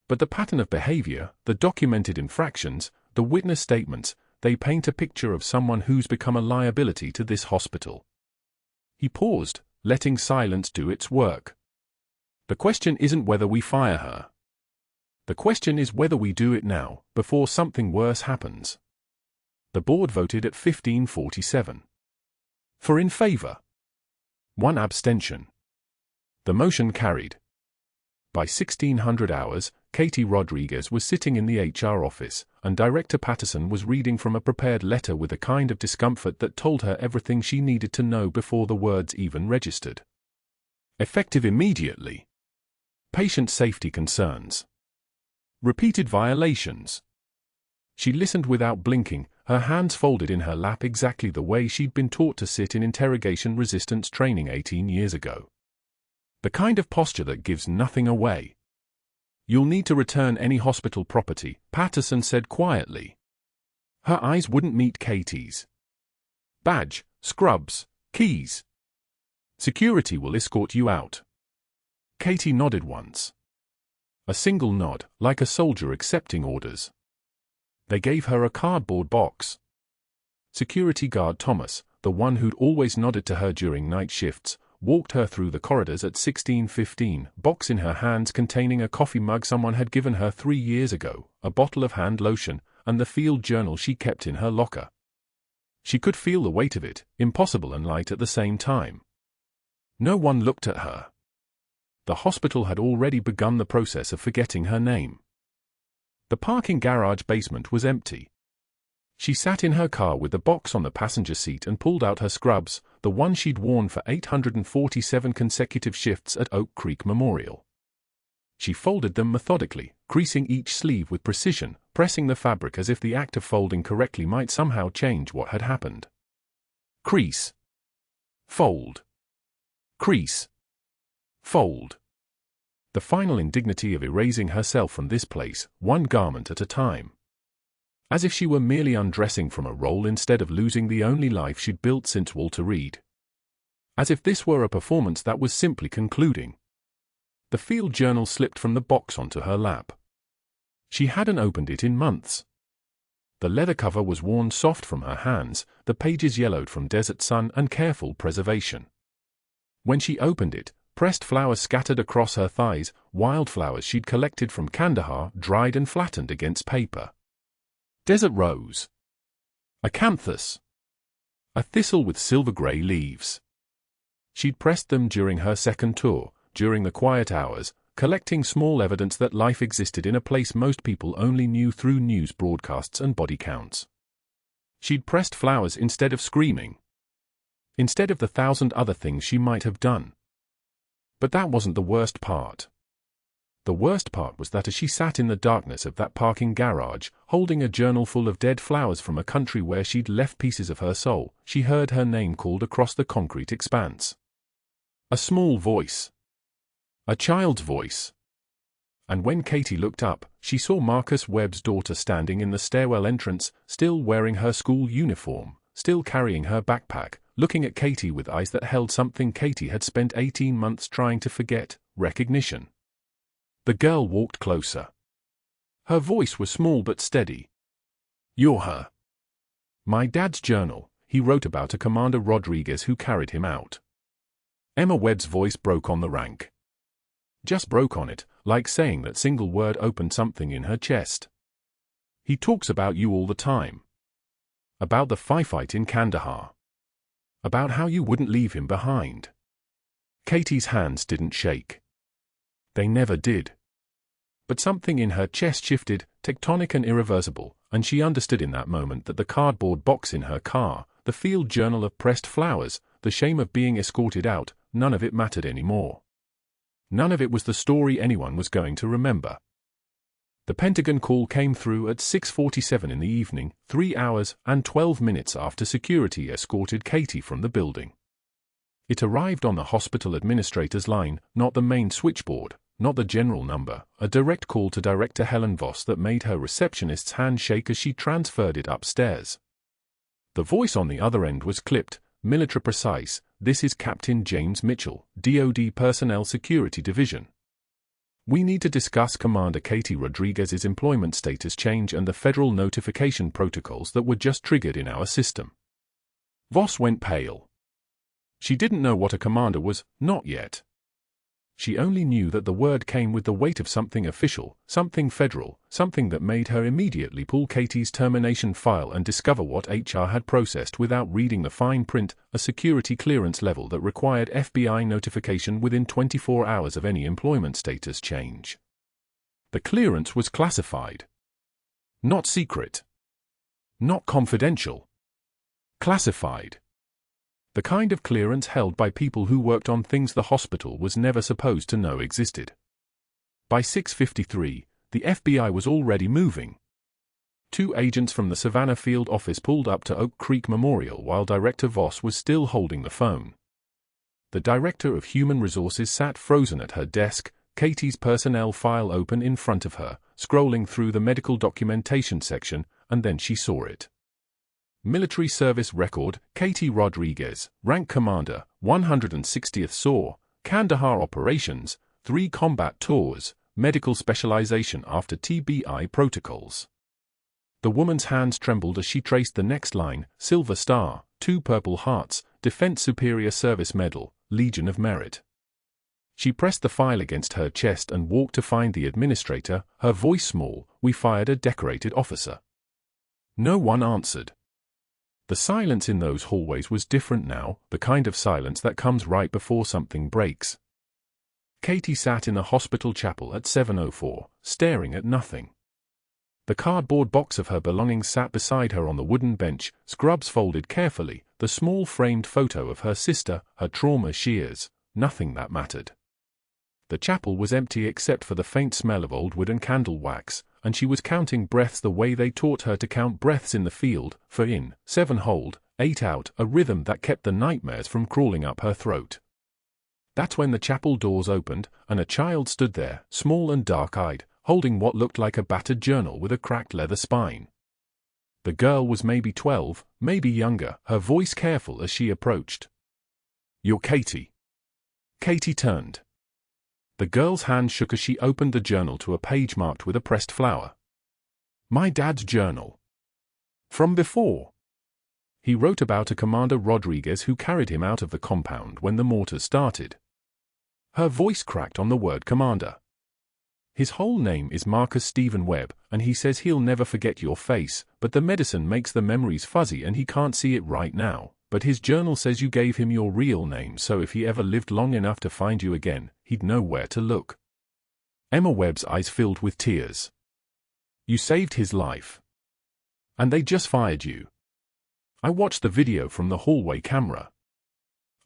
[SPEAKER 1] But the pattern of behavior, the documented infractions, the witness statements, they paint a picture of someone who's become a liability to this hospital. He paused, letting silence do its work. The question isn't whether we fire her. The question is whether we do it now, before something worse happens. The board voted at 1547. 4 in favor. 1 abstention. The motion carried. By 1600 hours, Katie Rodriguez was sitting in the HR office, and Director Patterson was reading from a prepared letter with a kind of discomfort that told her everything she needed to know before the words even registered. Effective immediately. Patient safety concerns. Repeated violations. She listened without blinking, her hands folded in her lap exactly the way she'd been taught to sit in interrogation resistance training 18 years ago. The kind of posture that gives nothing away. You'll need to return any hospital property, Patterson said quietly. Her eyes wouldn't meet Katie's. Badge, scrubs, keys. Security will escort you out. Katie nodded once. A single nod, like a soldier accepting orders. They gave her a cardboard box. Security guard Thomas, the one who'd always nodded to her during night shifts, walked her through the corridors at 16:15, box in her hands containing a coffee mug someone had given her 3 years ago, a bottle of hand lotion, and the field journal she kept in her locker. She could feel the weight of it, impossible and light at the same time. No one looked at her. The hospital had already begun the process of forgetting her name. The parking garage basement was empty. She sat in her car with the box on the passenger seat and pulled out her scrubs, the one she'd worn for 847 consecutive shifts at Oak Creek Memorial. She folded them methodically, creasing each sleeve with precision, pressing the fabric as if the act of folding correctly might somehow change what had happened. Crease. Fold. Crease. Fold. The final indignity of erasing herself from this place, one garment at a time. As if she were merely undressing from a role instead of losing the only life she'd built since Walter Reed. As if this were a performance that was simply concluding. The field journal slipped from the box onto her lap. She hadn't opened it in months. The leather cover was worn soft from her hands, the pages yellowed from desert sun and careful preservation. When she opened it, pressed flowers scattered across her thighs, wildflowers she'd collected from Kandahar, dried and flattened against paper. Desert rose. Acanthus. A thistle with silver-grey leaves. She'd pressed them during her second tour, during the quiet hours, collecting small evidence that life existed in a place most people only knew through news broadcasts and body counts. She'd pressed flowers instead of screaming. Instead of the 1,000 other things she might have done. But that wasn't the worst part. The worst part was that as she sat in the darkness of that parking garage, holding a journal full of dead flowers from a country where she'd left pieces of her soul, she heard her name called across the concrete expanse. A small voice. A child's voice. And when Katie looked up, she saw Marcus Webb's daughter standing in the stairwell entrance, still wearing her school uniform, still carrying her backpack, looking at Katie with eyes that held something Katie had spent 18 months trying to forget, recognition. The girl walked closer. Her voice was small but steady. You're her. My dad's journal, he wrote about a Commander Rodriguez who carried him out. Emma Webb's voice broke on the rank. Just broke on it, like saying that single word opened something in her chest. He talks about you all the time. About the firefight in Kandahar. About how you wouldn't leave him behind. Katie's hands didn't shake. They never did. But something in her chest shifted, tectonic and irreversible, and she understood in that moment that the cardboard box in her car, the field journal of pressed flowers, the shame of being escorted out, none of it mattered anymore. None of it was the story anyone was going to remember. The Pentagon call came through at 6:47 in the evening, 3 hours and 12 minutes after security escorted Katie from the building. It arrived on the hospital administrator's line, not the main switchboard, not the general number, a direct call to Director Helen Voss that made her receptionist's hand shake as she transferred it upstairs. The voice on the other end was clipped, military precise. "This is Captain James Mitchell, DoD Personnel Security Division. We need to discuss Commander Katie Rodriguez's employment status change and the federal notification protocols that were just triggered in our system." Voss went pale. She didn't know what a commander was, not yet. She only knew that the word came with the weight of something official, something federal, something that made her immediately pull Katie's termination file and discover what HR had processed without reading the fine print, a security clearance level that required FBI notification within 24 hours of any employment status change. The clearance was classified. Not secret. Not confidential. Classified. The kind of clearance held by people who worked on things the hospital was never supposed to know existed. By 6:53, the FBI was already moving. 2 agents from the Savannah field office pulled up to Oak Creek Memorial while Director Voss was still holding the phone. The Director of Human Resources sat frozen at her desk, Katie's personnel file open in front of her, scrolling through the medical documentation section, and then she saw it. Military service record, Katie Rodriguez, rank commander, 160th SAW, Kandahar operations, 3 combat tours, medical specialization after TBI protocols. The woman's hands trembled as she traced the next line: Silver Star, 2 Purple Hearts, Defense Superior Service Medal, Legion of Merit. She pressed the file against her chest and walked to find the administrator, her voice small. "We fired a decorated officer." No one answered. The silence in those hallways was different now, the kind of silence that comes right before something breaks. Katie sat in the hospital chapel at 7:04, staring at nothing. The cardboard box of her belongings sat beside her on the wooden bench, scrubs folded carefully, the small framed photo of her sister, her trauma shears, nothing that mattered. The chapel was empty except for the faint smell of old wood and candle wax, and she was counting breaths the way they taught her to count breaths in the field, 4 in, 7 hold, 8 out, a rhythm that kept the nightmares from crawling up her throat. That's when the chapel doors opened, and a child stood there, small and dark-eyed, holding what looked like a battered journal with a cracked leather spine. The girl was maybe 12, maybe younger, her voice careful as she approached. "You're Katie." Katie turned. The girl's hand shook as she opened the journal to a page marked with a pressed flower. "My dad's journal. From before. He wrote about a Commander Rodriguez who carried him out of the compound when the mortars started." Her voice cracked on the word commander. "His whole name is Marcus Stephen Webb, and he says he'll never forget your face, but the medicine makes the memories fuzzy and he can't see it right now. But his journal says you gave him your real name, so if he ever lived long enough to find you again, he'd know where to look." Emma Webb's eyes filled with tears. "You saved his life. And they just fired you. I watched the video from the hallway camera.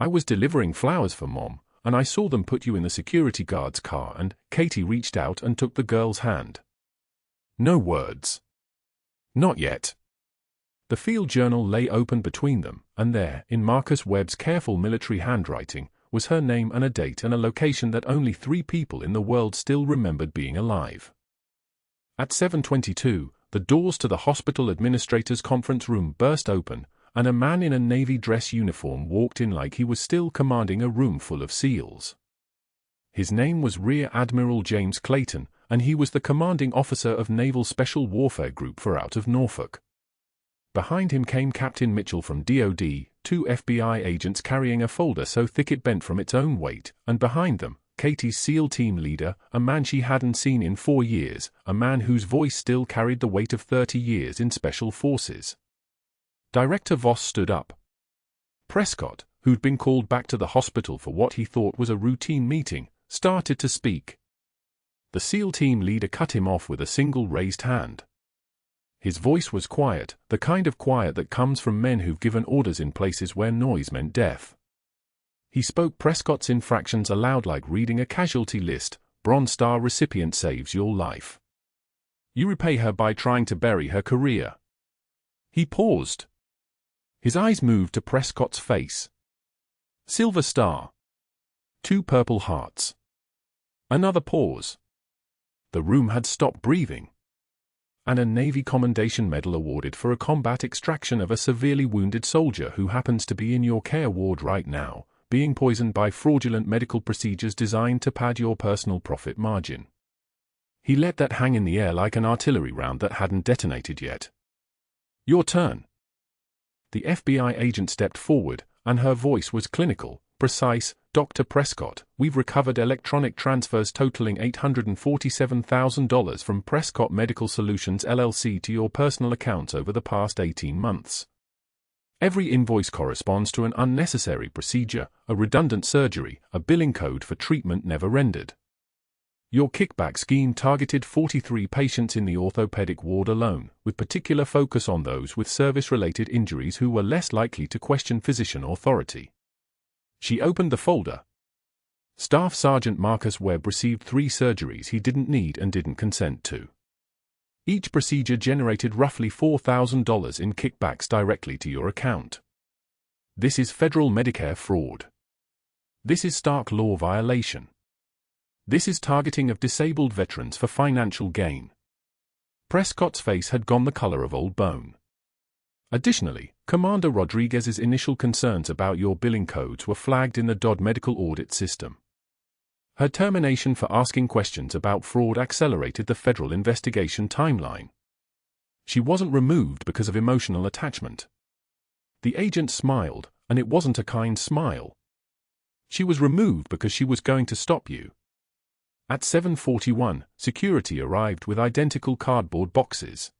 [SPEAKER 1] I was delivering flowers for Mom, and I saw them put you in the security guard's car," and Katie reached out and took the girl's hand. No words. Not yet. The field journal lay open between them, and there, in Marcus Webb's careful military handwriting, was her name and a date and a location that only 3 people in the world still remembered being alive. At 7:22, the doors to the hospital administrator's conference room burst open, and a man in a Navy dress uniform walked in like he was still commanding a room full of SEALs. His name was Rear Admiral James Clayton, and he was the commanding officer of Naval Special Warfare Group for out of Norfolk. Behind him came Captain Mitchell from DoD, 2 FBI agents carrying a folder so thick it bent from its own weight, and behind them, Katie's SEAL team leader, a man she hadn't seen in 4 years, a man whose voice still carried the weight of 30 years in Special Forces. Director Voss stood up. Prescott, who'd been called back to the hospital for what he thought was a routine meeting, started to speak. The SEAL team leader cut him off with a single raised hand. His voice was quiet, the kind of quiet that comes from men who've given orders in places where noise meant death. He spoke Prescott's infractions aloud like reading a casualty list. Bronze Star recipient saves your life. You repay her by trying to bury her career. He paused. His eyes moved to Prescott's face. Silver star. 2 purple hearts. Another pause. The room had stopped breathing. And a Navy Commendation Medal awarded for a combat extraction of a severely wounded soldier who happens to be in your care ward right now, being poisoned by fraudulent medical procedures designed to pad your personal profit margin. He let that hang in the air like an artillery round that hadn't detonated yet. Your turn. The FBI agent stepped forward, and her voice was clinical, precise. Dr. Prescott, we've recovered electronic transfers totaling $847,000 from Prescott Medical Solutions LLC to your personal accounts over the past 18 months. Every invoice corresponds to an unnecessary procedure, a redundant surgery, a billing code for treatment never rendered. Your kickback scheme targeted 43 patients in the orthopedic ward alone, with particular focus on those with service-related injuries who were less likely to question physician authority. She opened the folder. Staff Sergeant Marcus Webb received 3 surgeries he didn't need and didn't consent to. Each procedure generated roughly $4,000 in kickbacks directly to your account. This is federal Medicare fraud. This is stark law violation. This is targeting of disabled veterans for financial gain. Prescott's face had gone the color of old bone. Additionally, Commander Rodriguez's initial concerns about your billing codes were flagged in the Dodd medical audit system. Her termination for asking questions about fraud accelerated the federal investigation timeline. She wasn't removed because of emotional attachment. The agent smiled, and it wasn't a kind smile. She was removed because she was going to stop you. At 7:41, security arrived with identical cardboard boxes.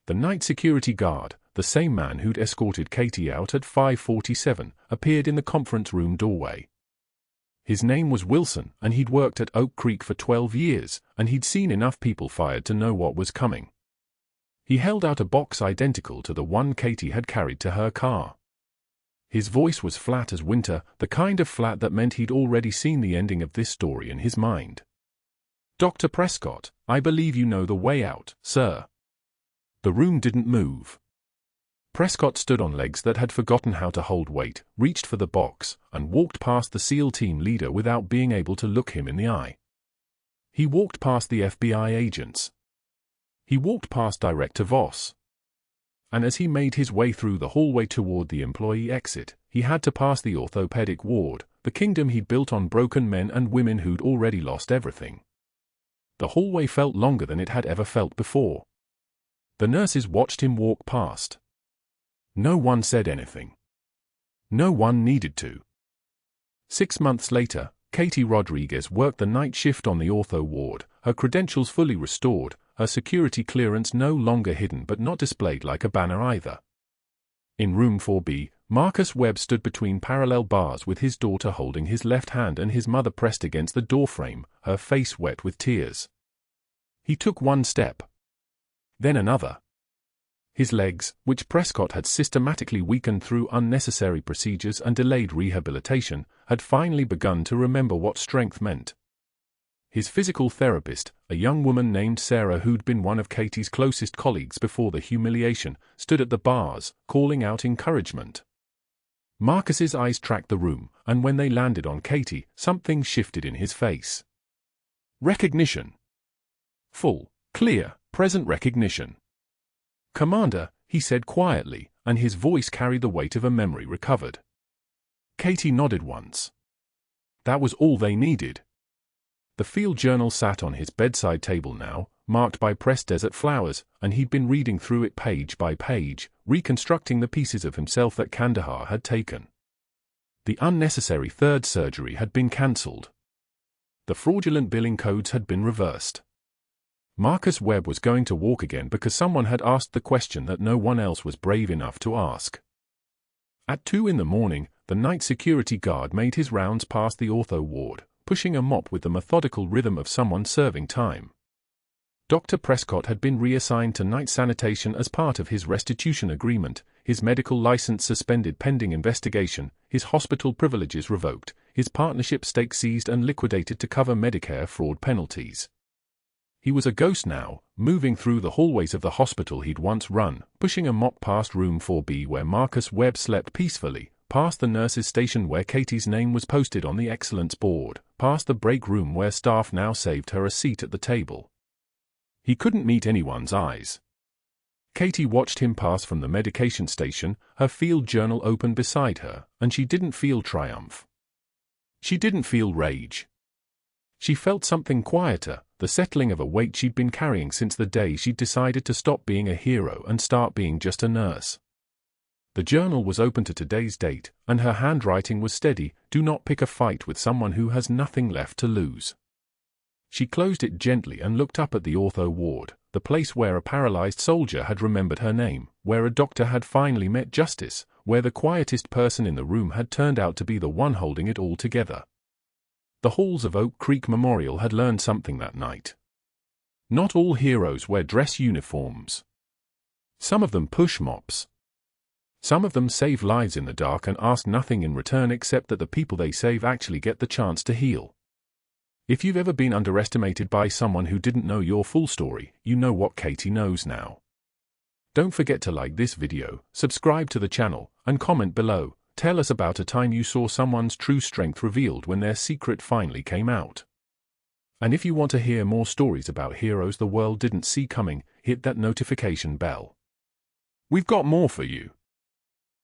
[SPEAKER 1] The night security guard, the same man who'd escorted Katie out at 5:47, appeared in the conference room doorway. His name was Wilson, and he'd worked at Oak Creek for 12 years, and he'd seen enough people fired to know what was coming. He held out a box identical to the one Katie had carried to her car. His voice was flat as winter, the kind of flat that meant he'd already seen the ending of this story in his mind. Dr. Prescott, I believe you know the way out, sir. The room didn't move. Prescott stood on legs that had forgotten how to hold weight, reached for the box, and walked past the SEAL team leader without being able to look him in the eye. He walked past the FBI agents. He walked past Director Voss. And as he made his way through the hallway toward the employee exit, he had to pass the orthopedic ward, the kingdom he'd built on broken men and women who'd already lost everything. The hallway felt longer than it had ever felt before. The nurses watched him walk past. No one said anything. No one needed to. 6 months later, Katie Rodriguez worked the night shift on the ortho ward, her credentials fully restored, her security clearance no longer hidden but not displayed like a banner either. In room 4B, Marcus Webb stood between parallel bars with his daughter holding his left hand and his mother pressed against the doorframe, her face wet with tears. He took one step. Then another. His legs, which Prescott had systematically weakened through unnecessary procedures and delayed rehabilitation, had finally begun to remember what strength meant. His physical therapist, a young woman named Sarah who'd been one of Katie's closest colleagues before the humiliation, stood at the bars, calling out encouragement. Marcus's eyes tracked the room, and when they landed on Katie, something shifted in his face. Recognition. Full, clear, present recognition. "Commander," he said quietly, and his voice carried the weight of a memory recovered. Katie nodded once. That was all they needed. The field journal sat on his bedside table now, marked by pressed desert flowers, and he'd been reading through it page by page, reconstructing the pieces of himself that Kandahar had taken. The unnecessary third surgery had been cancelled. The fraudulent billing codes had been reversed. Marcus Webb was going to walk again because someone had asked the question that no one else was brave enough to ask. At 2 a.m, the night security guard made his rounds past the ortho ward, pushing a mop with the methodical rhythm of someone serving time. Dr. Prescott had been reassigned to night sanitation as part of his restitution agreement, his medical license suspended pending investigation, his hospital privileges revoked, his partnership stake seized and liquidated to cover Medicare fraud penalties. He was a ghost now, moving through the hallways of the hospital he'd once run, pushing a mop past room 4B where Marcus Webb slept peacefully, past the nurse's station where Katie's name was posted on the excellence board, past the break room where staff now saved her a seat at the table. He couldn't meet anyone's eyes. Katie watched him pass from the medication station, her field journal open beside her, and she didn't feel triumph. She didn't feel rage. She felt something quieter, the settling of a weight she'd been carrying since the day she'd decided to stop being a hero and start being just a nurse. The journal was open to today's date, and her handwriting was steady. Do not pick a fight with someone who has nothing left to lose. She closed it gently and looked up at the ortho ward, the place where a paralyzed soldier had remembered her name, where a doctor had finally met justice, where the quietest person in the room had turned out to be the one holding it all together. The halls of Oak Creek Memorial had learned something that night. Not all heroes wear dress uniforms. Some of them push mops. Some of them save lives in the dark and ask nothing in return except that the people they save actually get the chance to heal. If you've ever been underestimated by someone who didn't know your full story, you know what Katie knows now. Don't forget to like this video, subscribe to the channel, and comment below. Tell us about a time you saw someone's true strength revealed when their secret finally came out. And if you want to hear more stories about heroes the world didn't see coming, hit that notification bell. We've got more for you.